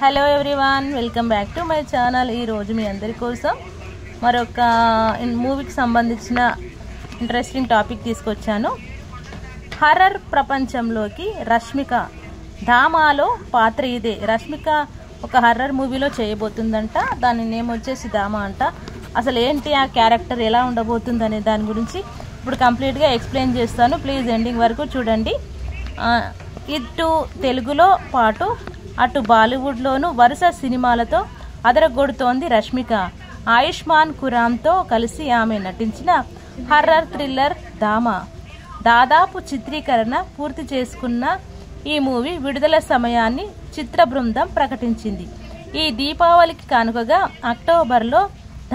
Hello everyone, welcome back to my channel. ఈరోజు మీ అందరి కోసం మరొక మూవీకి సంబంధించిన ఇంట్రెస్టింగ్ టాపిక్ తీసుకొచ్చాను. హర్రర్ ప్రపంచంలోకి రష్మిక ధామాలో పాత్ర ఇదే. రష్మిక ఒక హర్రర్ మూవీలో చేయబోతుందంట. దాని నేమ్ వచ్చేసి ధామా అంట. అసలు ఏంటి ఆ క్యారెక్టర్, ఎలా ఉండబోతుంది అనే దాని గురించి ఇప్పుడు కంప్లీట్గా ఎక్స్ప్లెయిన్ చేస్తాను. ప్లీజ్ ఎండింగ్ వరకు చూడండి. ఇటు తెలుగులో పాటు అటు బాలీవుడ్లోనూ వరుస సినిమాలతో అదరగొడుతోంది రష్మిక. ఆయుష్మాన్ ఖురానాతో కలిసి ఆమె నటించిన హర్రర్ థ్రిల్లర్ ధామా దాదాపు చిత్రీకరణ పూర్తి చేసుకున్న ఈ మూవీ విడుదల సమయాన్ని చిత్ర బృందం ప్రకటించింది. ఈ దీపావళికి కానుకగా అక్టోబర్లో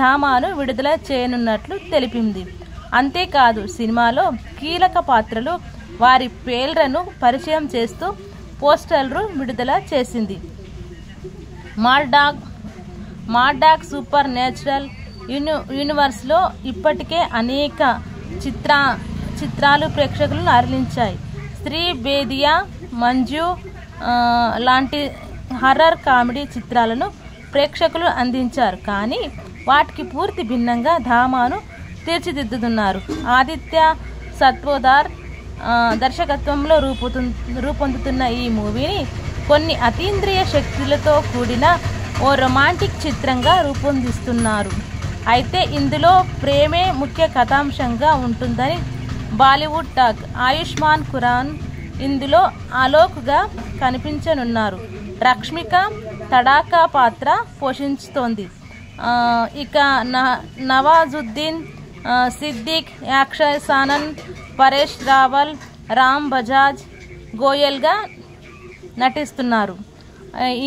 ధామాను విడుదల చేయనున్నట్లు తెలిపింది. అంతేకాదు, సినిమాలో కీలక పాత్రలు వారి పేర్లను పరిచయం చేస్తూ పోస్టర్లు విడుదల చేసింది. మార్డాక్ సూపర్ న్యాచురల్ యూనివర్స్లో ఇప్పటికే అనేక చిత్రాలు ప్రేక్షకులను అరలించాయి. స్త్రీ బేదియా, మంజు లాంటి హర్రర్ కామెడీ చిత్రాలను ప్రేక్షకులు అందించారు. కానీ వాటికి పూర్తి భిన్నంగా ధామాను తీర్చిదిద్దుతున్నారు. ఆదిత్య సత్వోదార్ దర్శకత్వంలో రూపొందుతున్న ఈ మూవీని కొన్ని అతీంద్రియ శక్తులతో కూడిన ఓ రొమాంటిక్ చిత్రంగా రూపొందిస్తున్నారు. అయితే ఇందులో ప్రేమే ముఖ్య కథాంశంగా ఉంటుందని బాలీవుడ్ టాక్. ఆయుష్మాన్ ఖురానా ఇందులో అలోక్గా కనిపించనున్నారు. రష్మిక తడాకా పాత్ర పోషిస్తోంది. ఇక నవాజుద్దీన్ సిద్దిక్, అక్షయ్ సానంద్, పరేష్ రావల్, రామ్ బజాజ్ గోయల్గా నటిస్తున్నారు.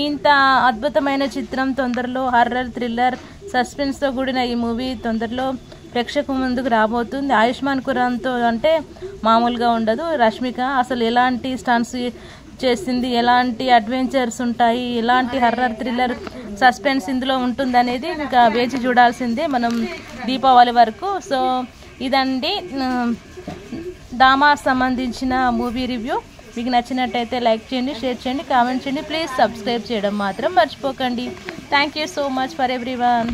ఇంత అద్భుతమైన చిత్రం తొందరలో, హర్రర్ థ్రిల్లర్ సస్పెన్స్తో కూడిన ఈ మూవీ తొందరలో ప్రేక్షకు ముందుకు రాబోతుంది. ఆయుష్మాన్ ఖురానాతో అంటే మామూలుగా ఉండదు. రష్మిక అసలు ఎలాంటి స్టంట్స్ చేసింది, ఎలాంటి అడ్వెంచర్స్ ఉంటాయి, ఎలాంటి హర్రర్ థ్రిల్లర్ సస్పెన్స్ ఇందులో ఉంటుందనేది ఇంకా వేచి చూడాల్సిందే మనం దీపావళి వరకు. సో ఇదండి ధామా సంబంధించిన మూవీ రివ్యూ. మీకు నచ్చినట్టయితే లైక్ చేయండి, షేర్ చేయండి, కామెంట్ చేయండి. ప్లీజ్ సబ్స్క్రైబ్ చేయడం మాత్రం మర్చిపోకండి. Thank you so much for everyone.